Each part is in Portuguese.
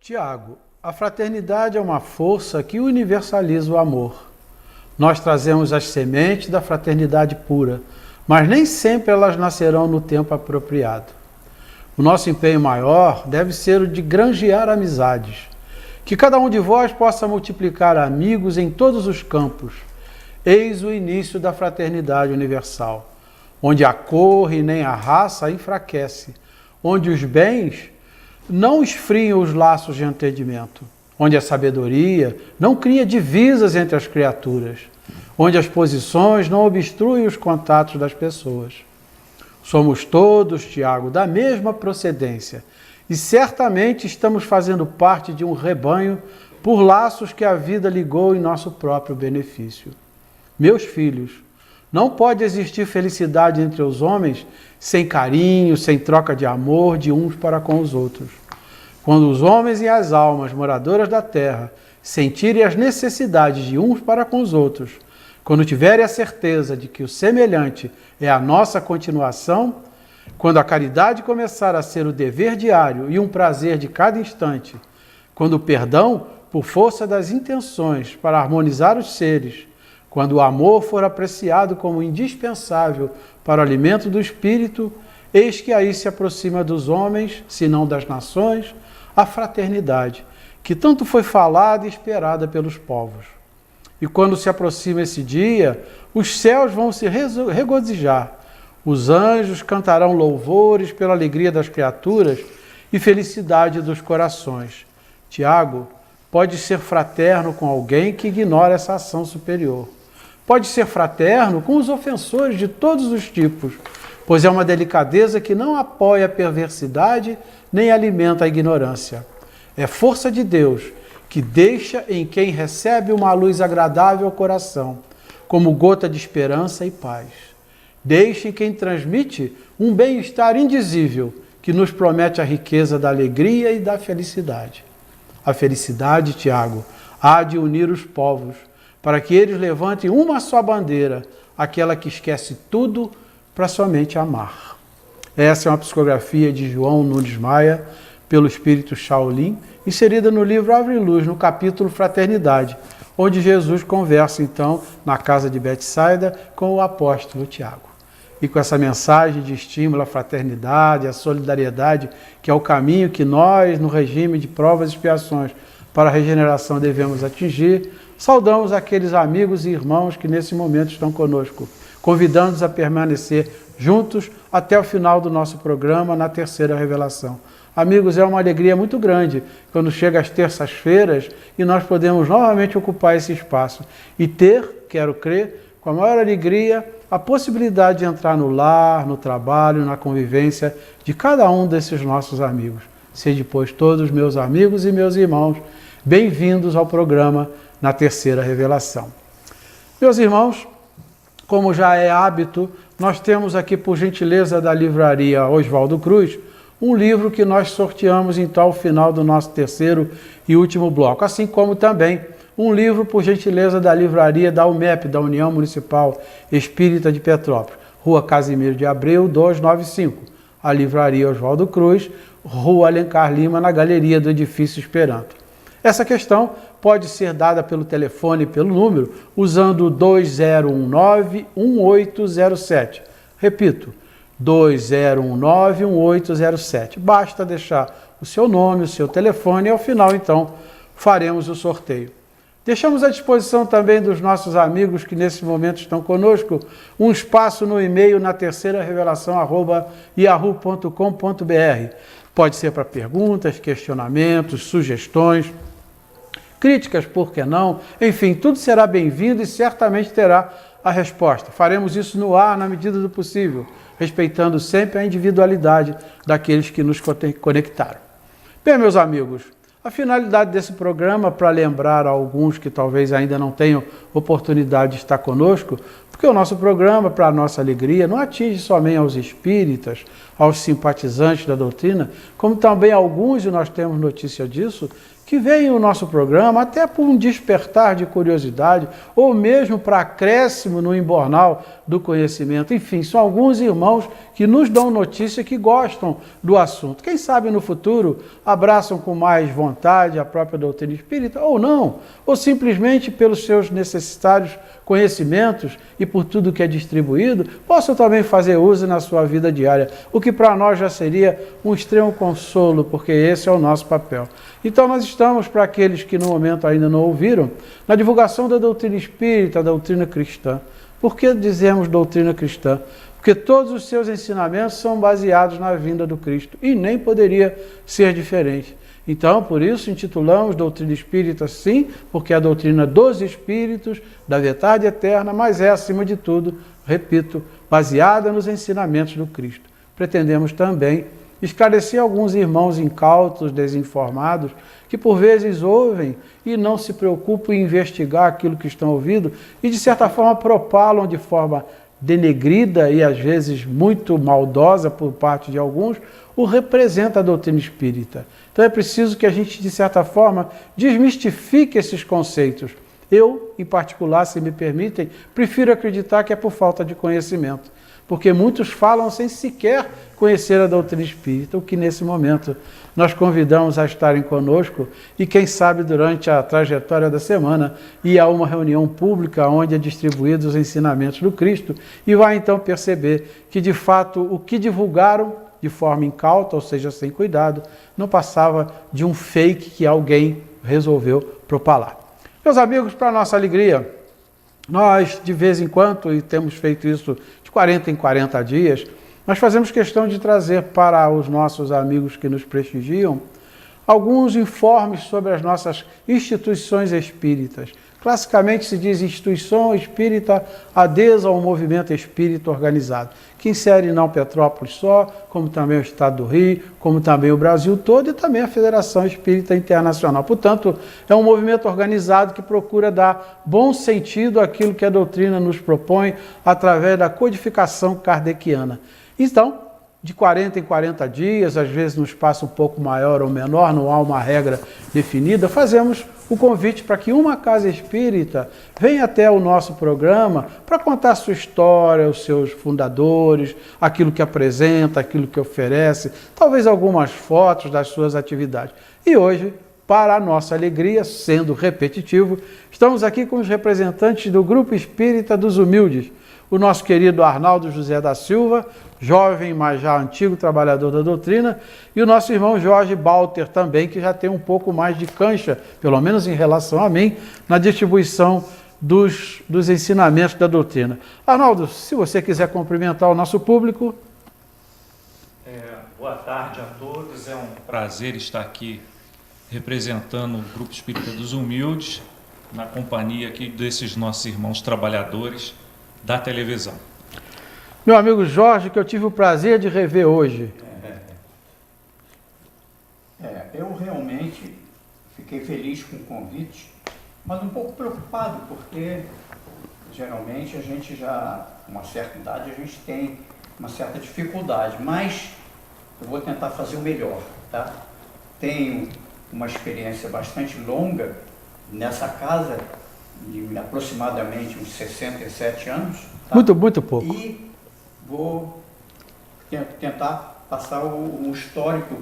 Tiago, a fraternidade é uma força que universaliza o amor. Nós trazemos as sementes da fraternidade pura, mas nem sempre elas nascerão no tempo apropriado. O nosso empenho maior deve ser o de granjear amizades, que cada um de vós possa multiplicar amigos em todos os campos. Eis o início da fraternidade universal, onde a cor e nem a raça enfraquece, onde os bens não esfriam os laços de entendimento, onde a sabedoria não cria divisas entre as criaturas, onde as posições não obstruem os contatos das pessoas. Somos todos, Tiago, da mesma procedência e certamente estamos fazendo parte de um rebanho por laços que a vida ligou em nosso próprio benefício. Meus filhos, não pode existir felicidade entre os homens sem carinho, sem troca de amor de uns para com os outros. Quando os homens e as almas moradoras da terra sentirem as necessidades de uns para com os outros, quando tiverem a certeza de que o semelhante é a nossa continuação, quando a caridade começar a ser o dever diário e um prazer de cada instante, quando o perdão, por força das intenções para harmonizar os seres, quando o amor for apreciado como indispensável para o alimento do espírito, eis que aí se aproxima dos homens, se não das nações, a fraternidade, que tanto foi falada e esperada pelos povos. E quando se aproxima esse dia, os céus vão se regozijar, os anjos cantarão louvores pela alegria das criaturas e felicidade dos corações. Tiago, pode ser fraterno com alguém que ignora essa ação superior. Pode ser fraterno com os ofensores de todos os tipos, pois é uma delicadeza que não apoia a perversidade nem alimenta a ignorância. É força de Deus que deixa em quem recebe uma luz agradável ao coração, como gota de esperança e paz. Deixa em quem transmite um bem-estar indizível que nos promete a riqueza da alegria e da felicidade. A felicidade, Tiago, há de unir os povos, para que eles levantem uma só bandeira, aquela que esquece tudo para somente amar. Essa é uma psicografia de João Nunes Maia, pelo Espírito Shaolin, inserida no livro Árvore e Luz, no capítulo Fraternidade, onde Jesus conversa, então, na casa de Betsaida, com o apóstolo Tiago. E com essa mensagem de estímulo à fraternidade, à solidariedade, que é o caminho que nós, no regime de provas e expiações para a regeneração, devemos atingir, saudamos aqueles amigos e irmãos que nesse momento estão conosco, convidando-nos a permanecer juntos até o final do nosso programa na terceira revelação. Amigos, é uma alegria muito grande quando chega às terças-feiras e nós podemos novamente ocupar esse espaço e ter, quero crer, com a maior alegria, a possibilidade de entrar no lar, no trabalho, na convivência de cada um desses nossos amigos. Sede, pois, todos meus amigos e meus irmãos, bem-vindos ao programa na terceira revelação. Meus irmãos, como já é hábito, nós temos aqui, por gentileza da livraria Oswaldo Cruz, um livro que nós sorteamos então ao final do nosso terceiro e último bloco, assim como também um livro, por gentileza da livraria da UMEP, da União Municipal Espírita de Petrópolis, Rua Casimiro de Abreu, 295, a livraria Oswaldo Cruz, Rua Alencar Lima, na galeria do Edifício Esperanto. Essa questão pode ser dada pelo telefone e pelo número, usando o 2019-1807. Repito, 2019-1807. Basta deixar o seu nome, o seu telefone e ao final, então, faremos o sorteio. Deixamos à disposição também dos nossos amigos que nesse momento estão conosco um espaço no e-mail na terceira revelação @yahoo.com.br. Pode ser para perguntas, questionamentos, sugestões, críticas, por que não? Enfim, tudo será bem-vindo e certamente terá a resposta. Faremos isso no ar na medida do possível, respeitando sempre a individualidade daqueles que nos conectaram. Bem, meus amigos, a finalidade desse programa, para lembrar a alguns que talvez ainda não tenham oportunidade de estar conosco, porque o nosso programa, para a nossa alegria, não atinge somente aos espíritas, aos simpatizantes da doutrina, como também alguns, e nós temos notícia disso, que que veem o nosso programa até por um despertar de curiosidade ou mesmo para acréscimo no embornal do conhecimento. Enfim, são alguns irmãos que nos dão notícia que gostam do assunto. Quem sabe no futuro abraçam com mais vontade a própria doutrina espírita ou não, ou simplesmente pelos seus necessários conhecimentos e por tudo que é distribuído, possam também fazer uso na sua vida diária, o que para nós já seria um extremo consolo, porque esse é o nosso papel. Então nós estamos, para aqueles que no momento ainda não ouviram, na divulgação da doutrina espírita, da doutrina cristã. Por que dizemos doutrina cristã? Porque todos os seus ensinamentos são baseados na vinda do Cristo, e nem poderia ser diferente. Então, por isso, intitulamos doutrina espírita, sim, porque é a doutrina dos espíritos, da verdade eterna, mas é, acima de tudo, repito, baseada nos ensinamentos do Cristo. Pretendemos também esclarecer alguns irmãos incautos, desinformados, que por vezes ouvem e não se preocupam em investigar aquilo que estão ouvindo e, de certa forma, propalam de forma denegrida e, às vezes, muito maldosa por parte de alguns, o representa a doutrina espírita. Então é preciso que a gente, de certa forma, desmistifique esses conceitos. Eu, em particular, se me permitem, prefiro acreditar que é por falta de conhecimento, porque muitos falam sem sequer conhecer a doutrina espírita, o que nesse momento nós convidamos a estarem conosco e quem sabe durante a trajetória da semana ir a uma reunião pública onde é distribuídos os ensinamentos do Cristo e vai então perceber que de fato o que divulgaram de forma incauta, ou seja, sem cuidado, não passava de um fake que alguém resolveu propalar. Meus amigos, para nossa alegria, nós de vez em quando, e temos feito isso de 40 em 40 dias, nós fazemos questão de trazer para os nossos amigos que nos prestigiam alguns informes sobre as nossas instituições espíritas. Classicamente se diz instituição espírita adesa ao movimento espírita organizado, que insere não Petrópolis só, como também o Estado do Rio, como também o Brasil todo e também a Federação Espírita Internacional. Portanto, é um movimento organizado que procura dar bom sentido àquilo que a doutrina nos propõe através da codificação kardeciana. Então, de 40 em 40 dias, às vezes num espaço um pouco maior ou menor, não há uma regra definida, fazemos o convite para que uma casa espírita venha até o nosso programa para contar a sua história, os seus fundadores, aquilo que apresenta, aquilo que oferece, talvez algumas fotos das suas atividades. E hoje, para a nossa alegria, sendo repetitivo, estamos aqui com os representantes do Grupo Espírita dos Humildes, o nosso querido Arnaldo José da Silva, jovem, mas já antigo trabalhador da doutrina, e o nosso irmão Jorge Balter também, que já tem um pouco mais de cancha, pelo menos em relação a mim, na distribuição dos ensinamentos da doutrina. Arnaldo, se você quiser cumprimentar o nosso público. Boa tarde a todos, é um prazer estar aqui representando o Grupo Espírita dos Humildes, na companhia aqui desses nossos irmãos trabalhadores da televisão. Meu amigo Jorge, que eu tive o prazer de rever hoje. Eu realmente fiquei feliz com o convite, mas um pouco preocupado, porque geralmente a gente já, com uma certa idade, a gente tem uma certa dificuldade, mas eu vou tentar fazer o melhor, tá? Tenho uma experiência bastante longa nessa casa, de aproximadamente uns 67 anos. Tá? Muito pouco. E vou tentar passar o histórico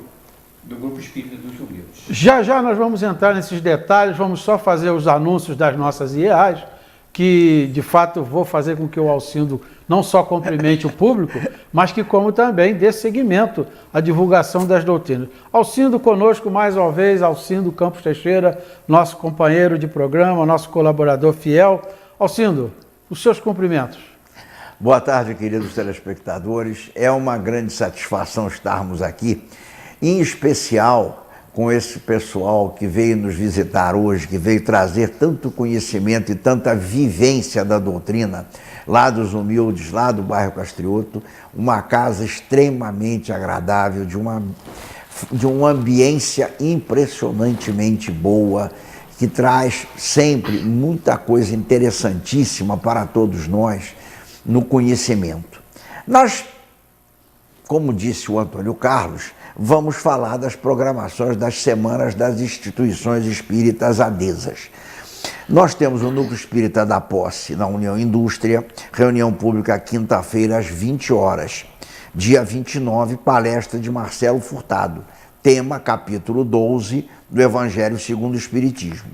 do Grupo Espírita dos Humildes. Já nós vamos entrar nesses detalhes, vamos só fazer os anúncios das nossas IEAs, que de fato vou fazer com que o Alcindo não só cumprimente o público, mas que como também dê seguimento à divulgação das doutrinas. Alcindo conosco mais uma vez, Alcindo Campos Teixeira, nosso companheiro de programa, nosso colaborador fiel. Alcindo, os seus cumprimentos. Boa tarde, queridos telespectadores. É uma grande satisfação estarmos aqui, em especial com esse pessoal que veio nos visitar hoje, que veio trazer tanto conhecimento e tanta vivência da doutrina, lá dos Humildes, lá do bairro Castrioto, uma casa extremamente agradável, de uma ambiência impressionantemente boa, que traz sempre muita coisa interessantíssima para todos nós no conhecimento. Nós, como disse o Antônio Carlos, vamos falar das programações das semanas das instituições espíritas adesas. Nós temos o Núcleo Espírita da Posse, na União Indústria, reunião pública quinta-feira às 20 horas. Dia 29, palestra de Marcelo Furtado, tema capítulo 12 do Evangelho segundo o Espiritismo.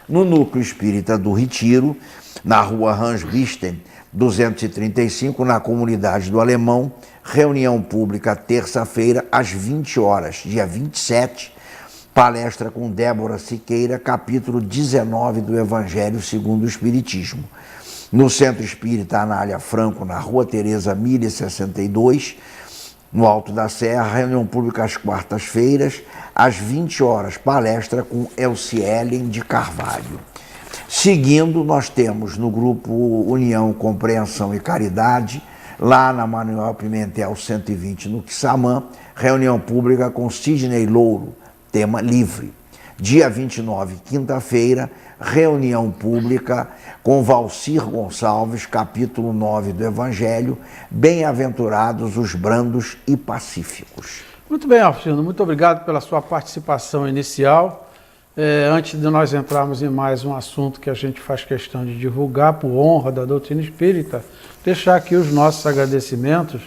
No Núcleo Espírita do Retiro, na rua Hans Bisten, 235, na comunidade do Alemão, reunião pública terça-feira às 20 horas, dia 27, palestra com Débora Siqueira, capítulo 19 do Evangelho segundo o Espiritismo. No Centro Espírita Anália Franco, na rua Tereza Mille 62, no Alto da Serra, reunião pública às quartas-feiras, às 20 horas, palestra com Elcielen de Carvalho. Seguindo, nós temos no grupo União, Compreensão e Caridade, lá na Manuel Pimentel 120, no Quissamã, reunião pública com Sidney Louro, tema livre. Dia 29, quinta-feira, reunião pública com Valcir Gonçalves, capítulo 9 do Evangelho, bem-aventurados os brandos e pacíficos. Muito bem, Alcino, muito obrigado pela sua participação inicial. Antes de nós entrarmos em mais um assunto que a gente faz questão de divulgar por honra da doutrina espírita, deixar aqui os nossos agradecimentos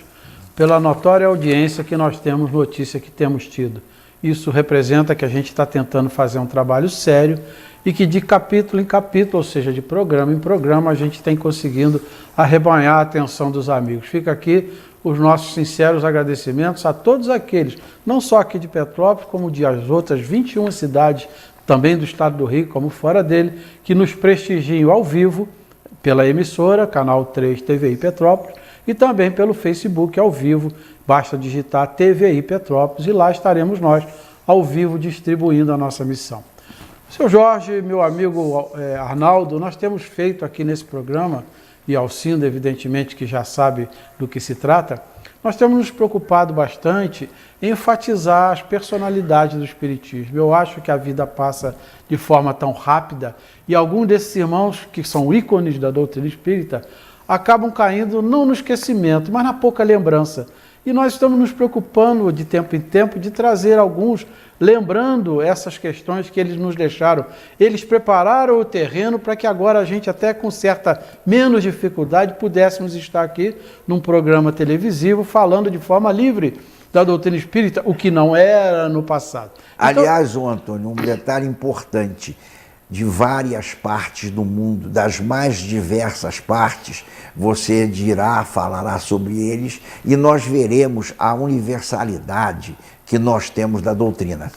pela notória audiência que nós temos, notícia que temos tido. Isso representa que a gente está tentando fazer um trabalho sério e que de capítulo em capítulo, ou seja, de programa em programa, a gente tem conseguindo arrebanhar a atenção dos amigos. Fica aqui os nossos sinceros agradecimentos a todos aqueles, não só aqui de Petrópolis, como de as outras 21 cidades, também do estado do Rio, como fora dele, que nos prestigiam ao vivo pela emissora, canal 3 TVI Petrópolis, e também pelo Facebook ao vivo. Basta digitar TVI Petrópolis e lá estaremos nós ao vivo distribuindo a nossa missão. Seu Jorge, meu amigo Arnaldo, nós temos feito aqui nesse programa, e Alcindo evidentemente que já sabe do que se trata, nós temos nos preocupado bastante em enfatizar as personalidades do Espiritismo. Eu acho que a vida passa de forma tão rápida e alguns desses irmãos que são ícones da doutrina espírita acabam caindo não no esquecimento, mas na pouca lembrança. E nós estamos nos preocupando de tempo em tempo de trazer alguns, lembrando essas questões que eles nos deixaram. Eles prepararam o terreno para que agora a gente, até com certa menos dificuldade, pudéssemos estar aqui num programa televisivo falando de forma livre da doutrina espírita, o que não era no passado. Aliás, Antônio, um detalhe importante. De várias partes do mundo, das mais diversas partes, você dirá, falará sobre eles e nós veremos a universalidade que nós temos da doutrina.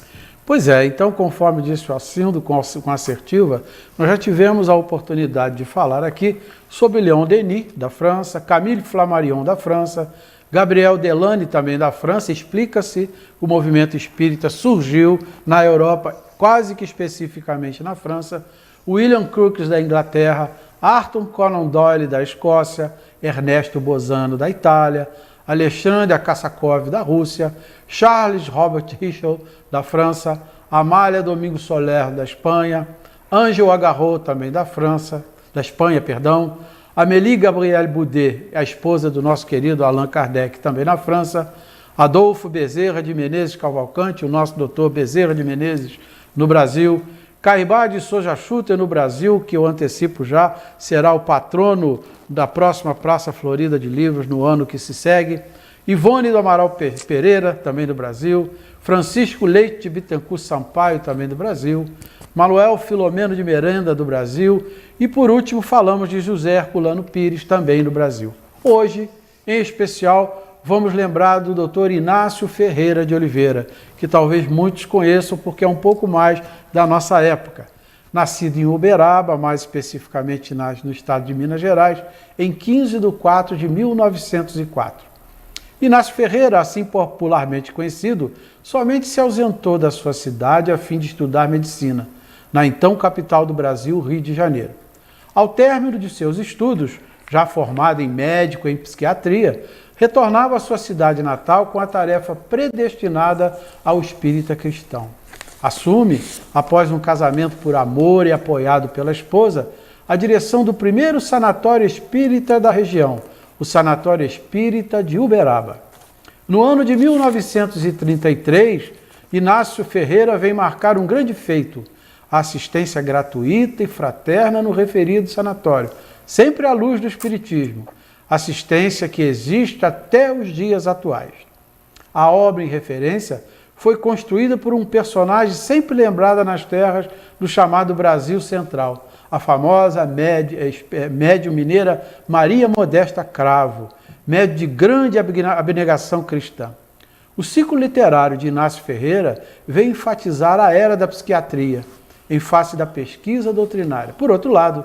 Pois é, então, conforme disse o Alcindo, com assertiva, nós já tivemos a oportunidade de falar aqui sobre Léon Denis, da França, Camille Flammarion, da França, Gabriel Delany, também da França. Explica-se, o movimento espírita surgiu na Europa, quase que especificamente na França, William Crookes da Inglaterra, Arthur Conan Doyle da Escócia, Ernesto Bozano da Itália, Alexandre Akassakov da Rússia, Charles Robert Ritchell da França, Amália Domingo Soler da Espanha, Ângelo Agarrot também da Espanha, Amélie Gabrielle Boudet, a esposa do nosso querido Allan Kardec, também na França, Adolfo Bezerra de Menezes Cavalcante, o nosso doutor Bezerra de Menezes, no Brasil, Caibá de Souza Schutter, no Brasil, que eu antecipo já, será o patrono da próxima Praça Florida de Livros no ano que se segue, Ivone do Amaral Pereira, também do Brasil, Francisco Leite de Bittencourt Sampaio, também do Brasil, Manuel Filomeno de Miranda, do Brasil, e por último falamos de José Herculano Pires, também do Brasil. Hoje, em especial, vamos lembrar do Dr. Inácio Ferreira de Oliveira, que talvez muitos conheçam porque é um pouco mais da nossa época. Nascido em Uberaba, mais especificamente no estado de Minas Gerais, em 15 de 4 de 1904. Inácio Ferreira, assim popularmente conhecido, somente se ausentou da sua cidade a fim de estudar medicina, na então capital do Brasil, Rio de Janeiro. Ao término de seus estudos, já formado em médico e em psiquiatria, retornava à sua cidade natal com a tarefa predestinada ao espírita cristão. Assume, após um casamento por amor e apoiado pela esposa, a direção do primeiro sanatório espírita da região, o Sanatório Espírita de Uberaba. No ano de 1933, Inácio Ferreira vem marcar um grande feito, a assistência gratuita e fraterna no referido sanatório, sempre à luz do Espiritismo, assistência que existe até os dias atuais. A obra em referência foi construída por um personagem sempre lembrada nas terras do chamado Brasil Central, a famosa médium mineira Maria Modesta Cravo, médium de grande abnegação cristã. O ciclo literário de Inácio Ferreira vem enfatizar a era da psiquiatria, em face da pesquisa doutrinária. Por outro lado,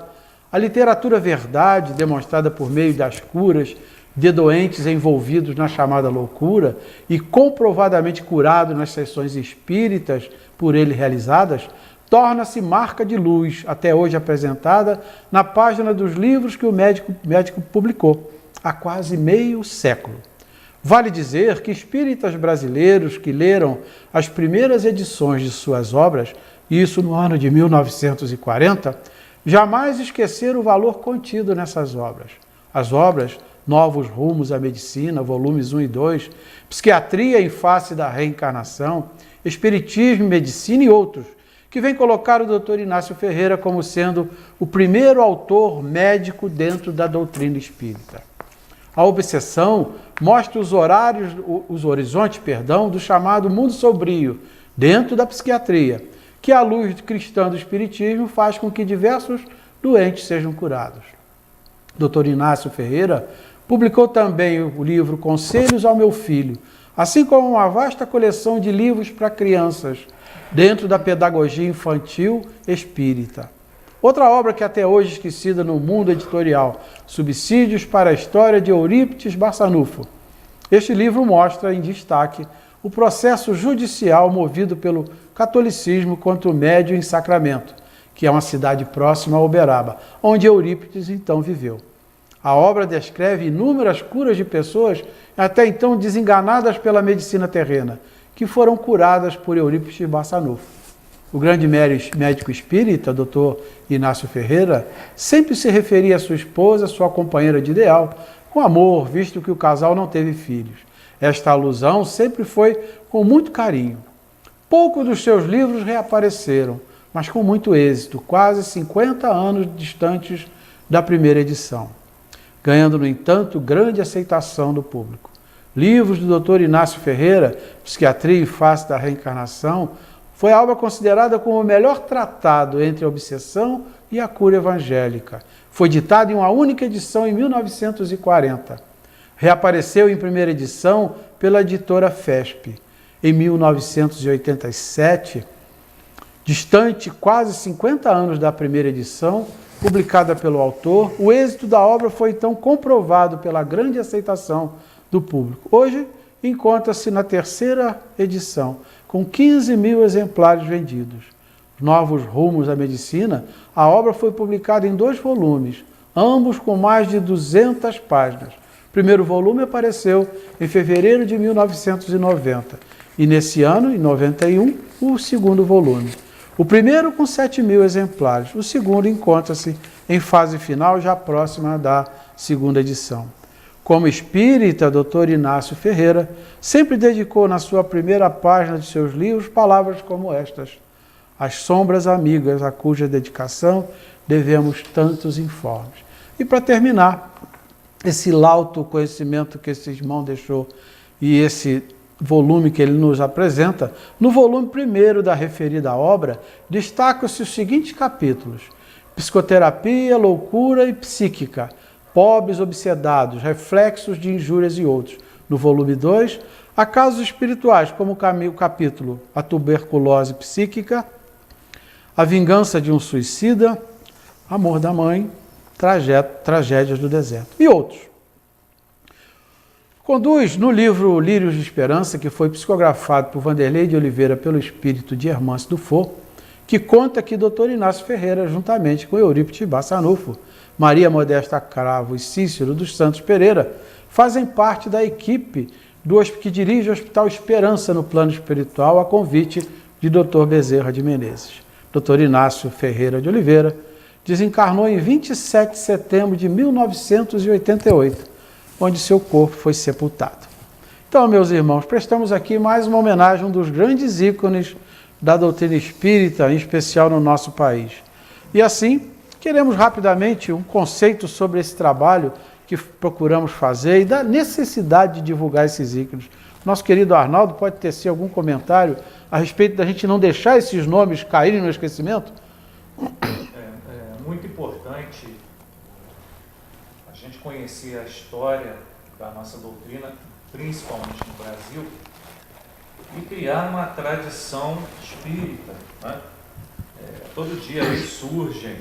a literatura verdade, demonstrada por meio das curas de doentes envolvidos na chamada loucura e comprovadamente curados nas sessões espíritas por ele realizadas, torna-se marca de luz, até hoje apresentada na página dos livros que o médico publicou, há quase meio século. Vale dizer que espíritas brasileiros que leram as primeiras edições de suas obras, isso no ano de 1940, jamais esqueceram o valor contido nessas obras. As obras Novos Rumos à Medicina, volumes 1 e 2, Psiquiatria em Face da Reencarnação, Espiritismo e Medicina e outros, que vem colocar o Dr. Inácio Ferreira como sendo o primeiro autor médico dentro da doutrina espírita. A obsessão mostra os horizontes do chamado mundo sombrio, dentro da psiquiatria, que a luz cristã do Espiritismo faz com que diversos doentes sejam curados. Dr. Inácio Ferreira publicou também o livro Conselhos ao Meu Filho, assim como uma vasta coleção de livros para crianças, dentro da pedagogia infantil espírita. Outra obra que até hoje esquecida no mundo editorial, Subsídios para a História de Eurípides Barçanufo. Este livro mostra em destaque o processo judicial movido pelo catolicismo contra o médium em Sacramento, que é uma cidade próxima a Uberaba, onde Eurípides então viveu. A obra descreve inúmeras curas de pessoas até então desenganadas pela medicina terrena, que foram curadas por Eurípides Barçanufo. O grande médico espírita, Dr. Inácio Ferreira, sempre se referia à sua esposa, sua companheira de ideal, com amor, visto que o casal não teve filhos. Esta alusão sempre foi com muito carinho. Poucos dos seus livros reapareceram, mas com muito êxito, quase 50 anos distantes da primeira edição, ganhando, no entanto, grande aceitação do público. Livros do Dr. Inácio Ferreira, Psiquiatria em Face da Reencarnação, foi a obra considerada como o melhor tratado entre a obsessão e a cura evangélica. Foi ditado em uma única edição em 1940. Reapareceu em primeira edição pela editora FESP. Em 1987, distante quase 50 anos da primeira edição, publicada pelo autor, o êxito da obra foi então comprovado pela grande aceitação do público. Hoje, encontra-se na terceira edição, com 15 mil exemplares vendidos. Novos Rumos à Medicina, a obra foi publicada em 2 volumes, ambos com mais de 200 páginas. O primeiro volume apareceu em fevereiro de 1990 e nesse ano, em 91, o segundo volume. O primeiro com 7 mil exemplares, o segundo encontra-se em fase final, já próxima da segunda edição. Como espírita, Dr. Inácio Ferreira sempre dedicou na sua primeira página de seus livros palavras como estas: as sombras amigas a cuja dedicação devemos tantos informes. E para terminar, esse lauto conhecimento que esse irmão deixou e esse volume que ele nos apresenta, no volume primeiro da referida obra, destacam-se os seguintes capítulos: Psicoterapia, Loucura e Psíquica, Pobres Obsedados, Reflexos de Injúrias e outros. No volume 2, há casos espirituais, como o capítulo A Tuberculose Psíquica, A Vingança de um Suicida, Amor da Mãe, Tragédias do Deserto e outros. Conduz no livro Lírios de Esperança, que foi psicografado por Vanderlei de Oliveira pelo espírito de Hermance Dufour, que conta que Dr. Inácio Ferreira, juntamente com Eurípides Barçanufo, Maria Modesta Cravo e Cícero dos Santos Pereira, fazem parte da equipe que dirige o Hospital Esperança no plano espiritual a convite de Dr. Bezerra de Menezes. Dr. Inácio Ferreira de Oliveira desencarnou em 27 de setembro de 1988, onde seu corpo foi sepultado. Então, meus irmãos, prestamos aqui mais uma homenagem a um dos grandes ícones da doutrina espírita, em especial no nosso país. E assim, queremos rapidamente um conceito sobre esse trabalho que procuramos fazer e da necessidade de divulgar esses ícones. Nosso querido Arnaldo pode tecer algum comentário a respeito da gente não deixar esses nomes caírem no esquecimento? É muito importante a gente conhecer a história da nossa doutrina, principalmente no Brasil, e criar uma tradição espírita, né? Todo dia aí surgem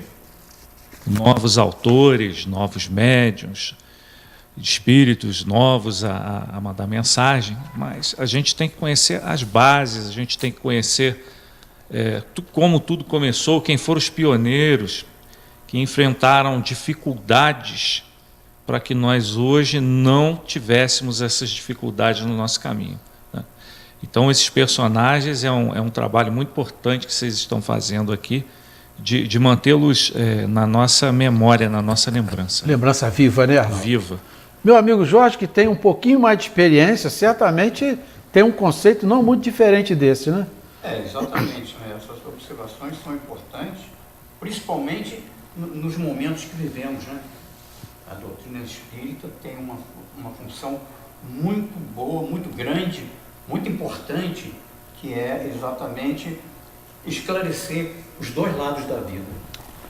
novos autores, novos médiuns, espíritos novos a mandar mensagem, mas a gente tem que conhecer as bases, a gente tem que conhecer como tudo começou, quem foram os pioneiros que enfrentaram dificuldades para que nós hoje não tivéssemos essas dificuldades no nosso caminho, né? Então, esses personagens é um trabalho muito importante que vocês estão fazendo aqui, de mantê-los na nossa memória, na nossa lembrança. Lembrança viva, né, Arnaldo? Viva. Meu amigo Jorge, que tem um pouquinho mais de experiência, certamente tem um conceito não muito diferente desse, né? Exatamente. Né? Essas observações são importantes, principalmente nos momentos que vivemos, né? A doutrina espírita tem uma função muito boa, muito grande, muito importante, que é exatamente esclarecer os dois lados da vida.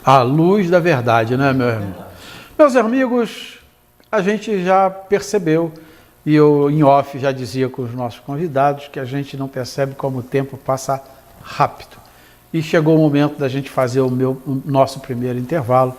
A luz da verdade, né, meu irmão? Meus amigos, a gente já percebeu, e eu em off já dizia com os nossos convidados, que a gente não percebe como o tempo passa rápido. E chegou o momento da gente fazer o nosso primeiro intervalo,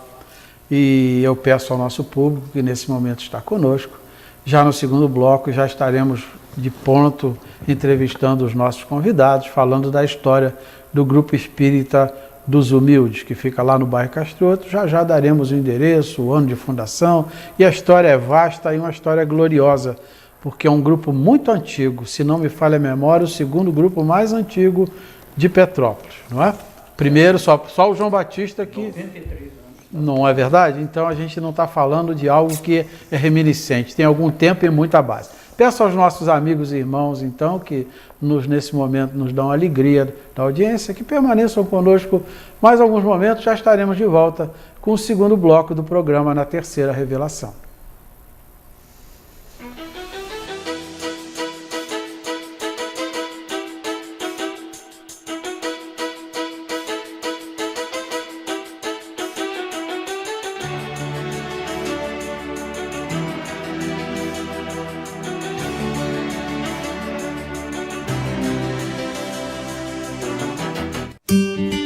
e eu peço ao nosso público que nesse momento está conosco. Já no segundo bloco já estaremos de ponto entrevistando os nossos convidados, falando da história do Grupo Espírita dos Humildes, que fica lá no bairro Castrioto. Já daremos o endereço, o ano de fundação, e a história é vasta e uma história gloriosa, porque é um grupo muito antigo, se não me falha a memória, o segundo grupo mais antigo de Petrópolis, não é? Primeiro, só o João Batista que... 93 anos. Não é verdade? Então a gente não está falando de algo que é reminiscente, tem algum tempo e muita base. Peço aos nossos amigos e irmãos, então, que nesse momento nos dão a alegria da audiência, que permaneçam conosco mais alguns momentos, já estaremos de volta com o segundo bloco do programa na terceira revelação.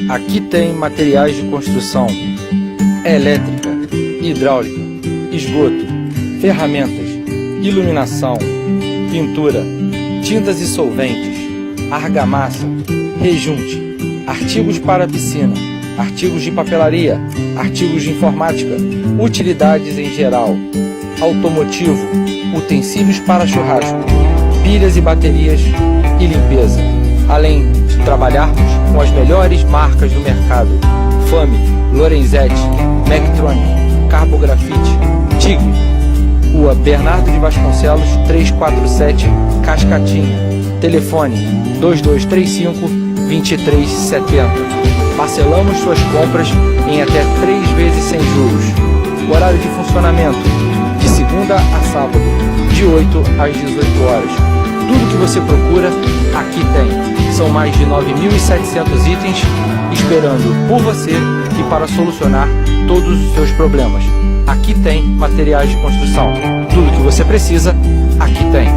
Aqui tem materiais de construção, elétrica, hidráulica, esgoto, ferramentas, iluminação, pintura, tintas e solventes, argamassa, rejunte, artigos para piscina, artigos de papelaria, artigos de informática, utilidades em geral, automotivo, utensílios para churrasco, pilhas e baterias e limpeza, além de trabalharmos com as melhores marcas do mercado: Fame, Lorenzetti, Mectronic, Carbografite, Tigre. Rua Bernardo de Vasconcelos, 347, Cascatinha. Telefone 2235-2370. Parcelamos suas compras em até 3 vezes sem juros. Horário de funcionamento: de segunda a sábado, de 8 às 18 horas. Tudo que você procura, aqui tem. São mais de 9.700 itens esperando por você e para solucionar todos os seus problemas. Aqui tem materiais de construção. Tudo que você precisa, aqui tem.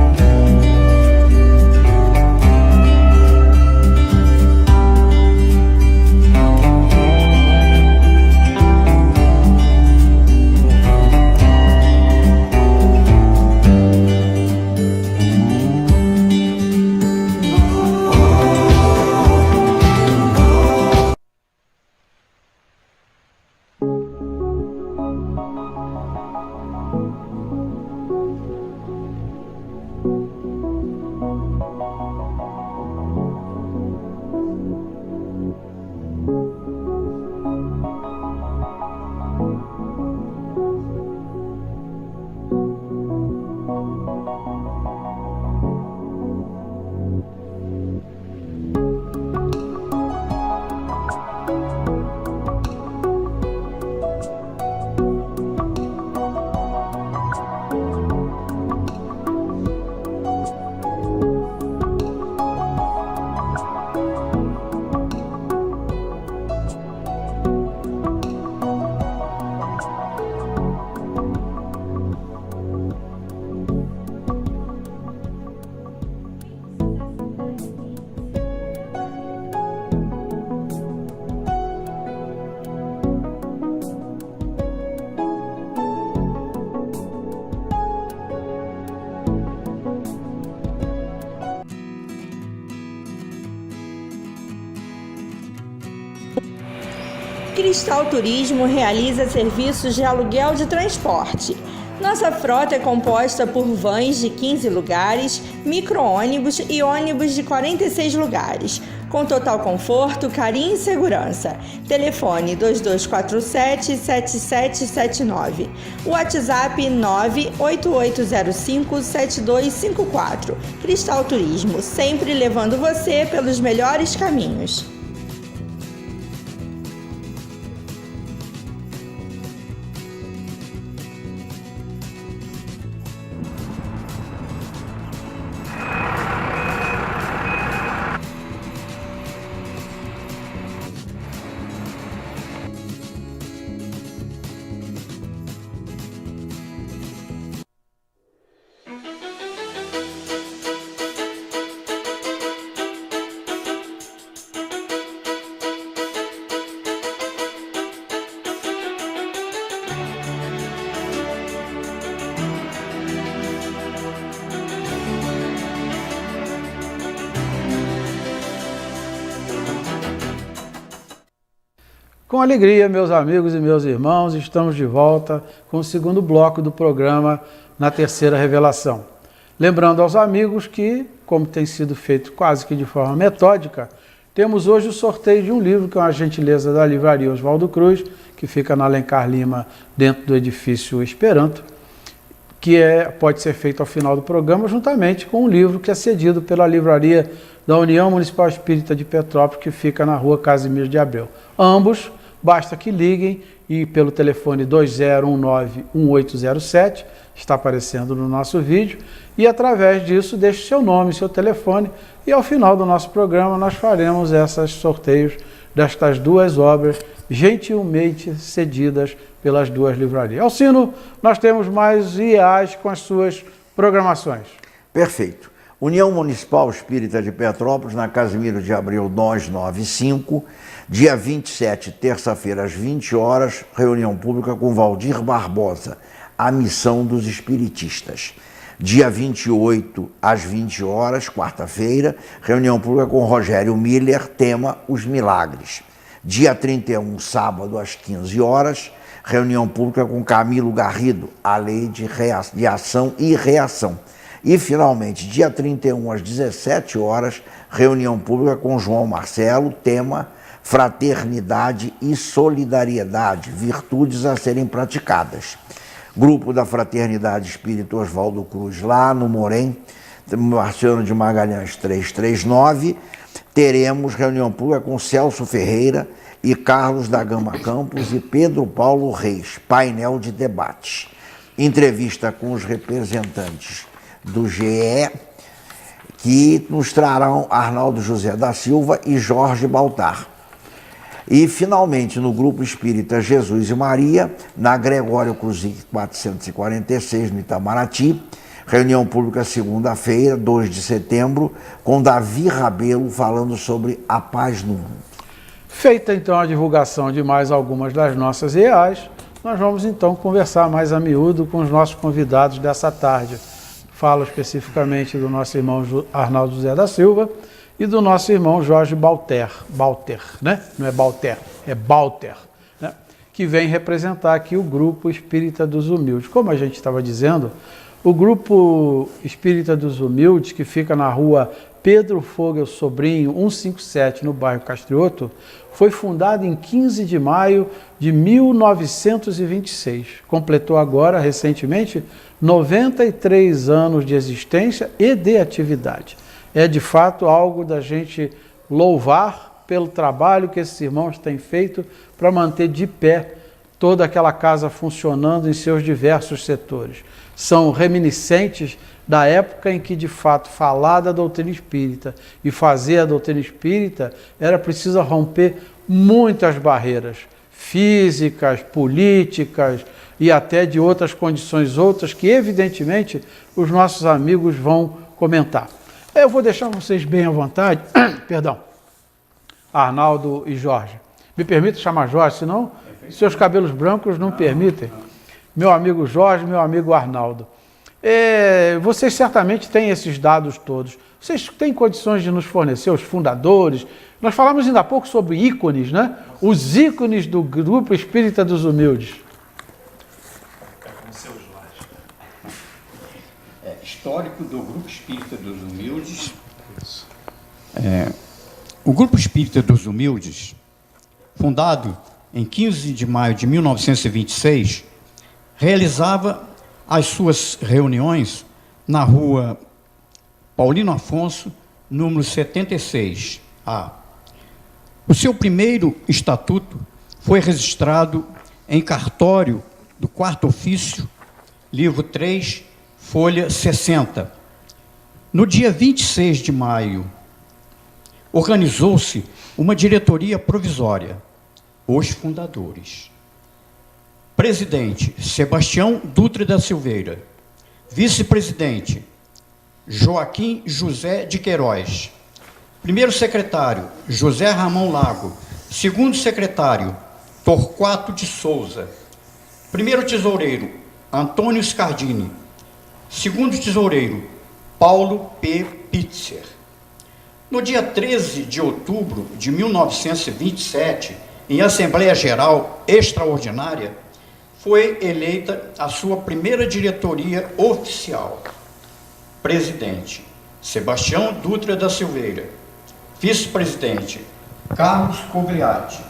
Cristal Turismo realiza serviços de aluguel de transporte. Nossa frota é composta por vans de 15 lugares, micro-ônibus e ônibus de 46 lugares, com total conforto, carinho e segurança. Telefone 2247-7779. WhatsApp 98805-7254. Cristal Turismo, sempre levando você pelos melhores caminhos. Com alegria, meus amigos e meus irmãos, estamos de volta com o segundo bloco do programa Na Terceira Revelação. Lembrando aos amigos que, como tem sido feito quase que de forma metódica, temos hoje o sorteio de um livro que é uma gentileza da livraria Oswaldo Cruz, que fica na Alencar Lima, dentro do edifício Esperanto, que pode ser feito ao final do programa, juntamente com um livro que é cedido pela livraria da União Municipal Espírita de Petrópolis, que fica na rua Casimiro de Abreu. Ambos, basta que liguem e pelo telefone 2019-1807, está aparecendo no nosso vídeo, e através disso deixe seu nome, seu telefone, e ao final do nosso programa nós faremos esses sorteios destas duas obras gentilmente cedidas pelas duas livrarias. Alcino, nós temos mais IEAs com as suas programações. Perfeito. União Municipal Espírita de Petrópolis, na Casimiro de Abreu 295, dia 27, terça-feira, às 20 horas, reunião pública com Valdir Barbosa, a missão dos espiritistas. Dia 28, às 20 horas, quarta-feira, reunião pública com Rogério Miller, tema Os Milagres. Dia 31, sábado, às 15 horas, reunião pública com Camilo Garrido, a lei de ação e reação. E, finalmente, dia 31, às 17 horas, reunião pública com João Marcelo, tema Fraternidade e Solidariedade, virtudes a serem praticadas. Grupo da Fraternidade Espírita Oswaldo Cruz, lá no Morém, Marciano de Magalhães 339, teremos reunião pública com Celso Ferreira e Carlos da Gama Campos e Pedro Paulo Reis, painel de debate. Entrevista com os representantes do GE, que nos trarão Arnaldo José da Silva e Jorge Baltar. E, finalmente, no Grupo Espírita Jesus e Maria, na Gregório Cruzic 446, no Itamaraty, reunião pública segunda-feira, 2 de setembro, com Davi Rabelo falando sobre a paz no mundo. Feita, então, a divulgação de mais algumas das nossas EAs, nós vamos, então, conversar mais a miúdo com os nossos convidados dessa tarde. Falo especificamente do nosso irmão Arnaldo José da Silva e do nosso irmão Jorge Balter, né? Não é Balter, é Balter, né? Que vem representar aqui o Grupo Espírita dos Humildes. Como a gente estava dizendo, o Grupo Espírita dos Humildes, que fica na rua Pedro Fogel Sobrinho, 157, no bairro Castrioto, foi fundado em 15 de maio de 1926. Completou agora, recentemente, 93 anos de existência e de atividade. É, de fato, algo da gente louvar pelo trabalho que esses irmãos têm feito para manter de pé toda aquela casa funcionando em seus diversos setores. São reminiscentes da época em que, de fato, falar da doutrina espírita e fazer a doutrina espírita era preciso romper muitas barreiras físicas, políticas e até de outras condições que, evidentemente, os nossos amigos vão comentar. Eu vou deixar vocês bem à vontade, perdão, Arnaldo e Jorge. Me permita chamar Jorge, senão seus cabelos brancos não permitem. Meu amigo Jorge, meu amigo Arnaldo. Vocês certamente têm esses dados todos. Vocês têm condições de nos fornecer os fundadores? Nós falamos ainda há pouco sobre ícones, né? Os ícones do Grupo Espírita dos Humildes. Histórico do Grupo Espírita dos Humildes. O Grupo Espírita dos Humildes, fundado em 15 de maio de 1926, realizava as suas reuniões na rua Paulino Afonso, número 76A. O seu primeiro estatuto foi registrado em cartório do 4º ofício, livro 3, folha 60. No dia 26 de maio, organizou-se uma diretoria provisória, os fundadores. Presidente, Sebastião Dutra da Silveira. Vice-presidente, Joaquim José de Queiroz. Primeiro secretário, José Ramon Lago. Segundo secretário, Torquato de Souza. Primeiro tesoureiro, Antônio Scardini. Segundo tesoureiro, Paulo P. Pitzer. No dia 13 de outubro de 1927, em Assembleia Geral Extraordinária, foi eleita a sua primeira diretoria oficial. Presidente, Sebastião Dutra da Silveira. Vice-presidente, Carlos Cogliatti.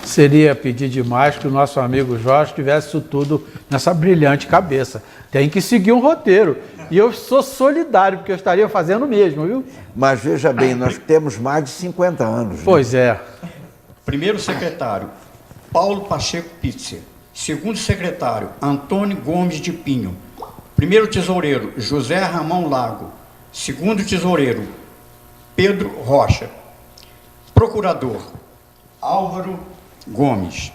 Seria pedir demais que o nosso amigo Jorge tivesse isso tudo nessa brilhante cabeça. Tem que seguir um roteiro. E eu sou solidário, porque eu estaria fazendo o mesmo, viu? Mas veja bem, nós temos mais de 50 anos. Pois é. Primeiro secretário, Paulo Pacheco Pitzer. Segundo secretário, Antônio Gomes de Pinho. Primeiro tesoureiro, José Ramon Lago. Segundo tesoureiro, Pedro Rocha. Procurador, Álvaro Gomes.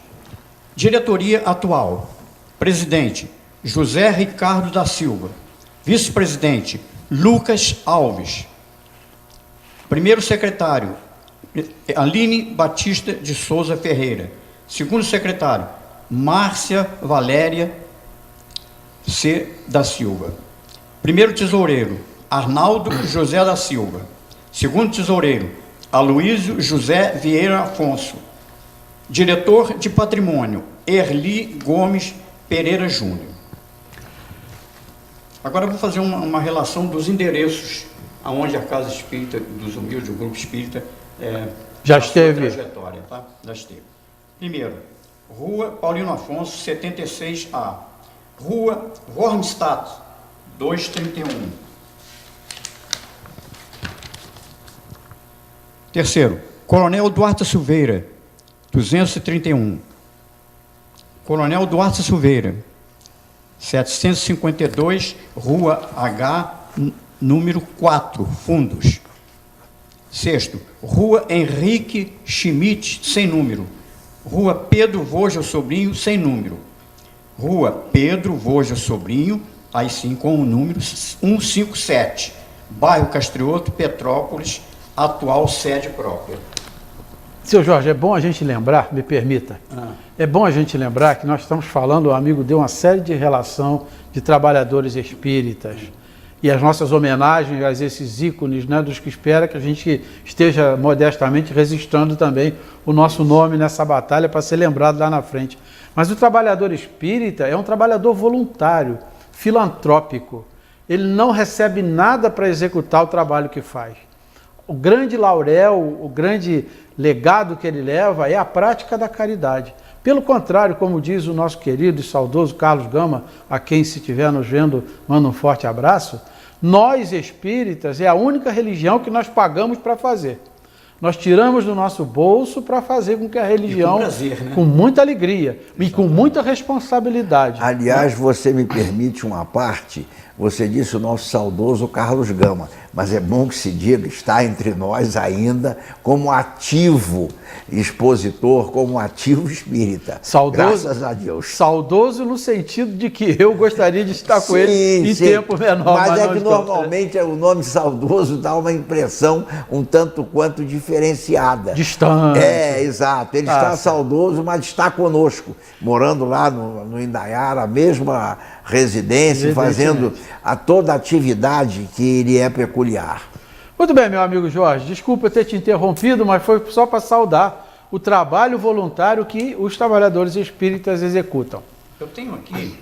Diretoria atual. Presidente, José Ricardo da Silva. Vice-presidente, Lucas Alves. Primeiro secretário, Aline Batista de Souza Ferreira. Segundo secretário, Márcia Valéria C. da Silva. Primeiro tesoureiro, Arnaldo José da Silva. Segundo tesoureiro, Aloísio José Vieira Afonso. Diretor de Patrimônio, Erli Gomes Pereira Júnior. Agora eu vou fazer uma relação dos endereços aonde a Casa Espírita dos Humildes, o Grupo Espírita, já esteve. Trajetória, tá? Já esteve. Primeiro, Rua Paulino Afonso, 76A. Rua Wormstadt, 231. Terceiro, Coronel Duarte Silveira, 231. Coronel Duarte Silveira, 752, Rua H, número 4, Fundos. Sexto, Rua Henrique Schmidt, sem número. Rua Pedro Voja Sobrinho, sem número. Rua Pedro Voja Sobrinho, aí sim com o número 157. Bairro Castrioto, Petrópolis, atual sede própria. Seu Jorge, é bom a gente lembrar, me permita, é bom a gente lembrar que nós estamos falando, o amigo deu uma série de relação de trabalhadores espíritas e as nossas homenagens a esses ícones, né, dos que espera que a gente esteja modestamente registrando também o nosso nome nessa batalha para ser lembrado lá na frente. Mas o trabalhador espírita é um trabalhador voluntário, filantrópico. Ele não recebe nada para executar o trabalho que faz. O grande laurel, o grande legado que ele leva é a prática da caridade. Pelo contrário, como diz o nosso querido e saudoso Carlos Gama, a quem, se estiver nos vendo, manda um forte abraço, nós espíritas é a única religião que nós pagamos para fazer. Nós tiramos do nosso bolso para fazer com que a religião, com prazer, né? Com muita alegria e com muita responsabilidade. Aliás, você me permite uma parte, Você disse o nosso saudoso Carlos Gama, mas é bom que se diga, está entre nós ainda como ativo expositor, como ativo espírita. Saudoso, graças a Deus. Saudoso no sentido de que eu gostaria de estar com ele em tempo menor. Mas é não que estou. normalmente o nome saudoso dá uma impressão um tanto quanto diferenciada. Distante. É, exato. Ele está saudoso, mas está conosco, morando lá no Indaiara, a mesma residência, fazendo toda a atividade que lhe é peculiar. Muito bem, meu amigo Jorge, desculpa eu ter te interrompido, mas foi só para saudar o trabalho voluntário que os trabalhadores espíritas executam. Eu tenho aqui,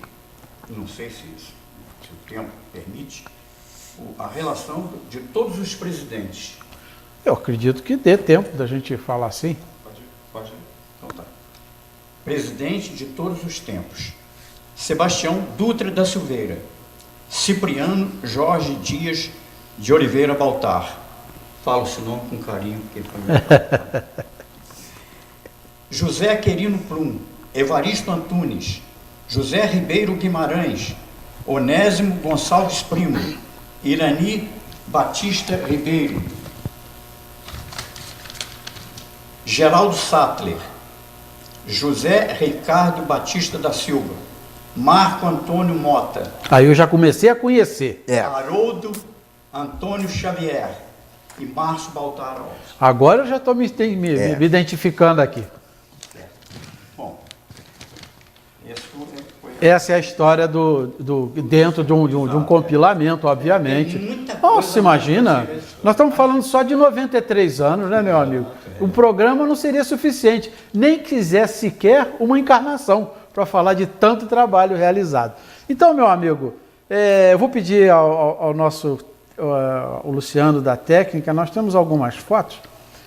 não sei se o tempo permite, a relação de todos os presidentes. Eu acredito que dê tempo da gente falar assim. Pode. Então tá. Presidente de todos os tempos. Sebastião Dutra da Silveira, Cipriano Jorge Dias de Oliveira Baltar. Falo esse nome com carinho, porque foi meu pai. José Querino Plum, Evaristo Antunes, José Ribeiro Guimarães, Onésimo Gonçalves Primo, Irani Batista Ribeiro, Geraldo Sattler, José Ricardo Batista da Silva, Marco Antônio Mota. Aí eu já comecei a conhecer. Haroldo Antônio Xavier e Márcio Baltar Alves. Agora eu já estou me identificando aqui. Bom, essa é a história dentro de um compilamento, obviamente. Nossa, imagina, nós estamos falando só de 93 anos, né, meu amigo? O programa não seria suficiente, nem quisesse sequer uma encarnação para falar de tanto trabalho realizado. Então, meu amigo, eu vou pedir ao nosso o Luciano da técnica, nós temos algumas fotos.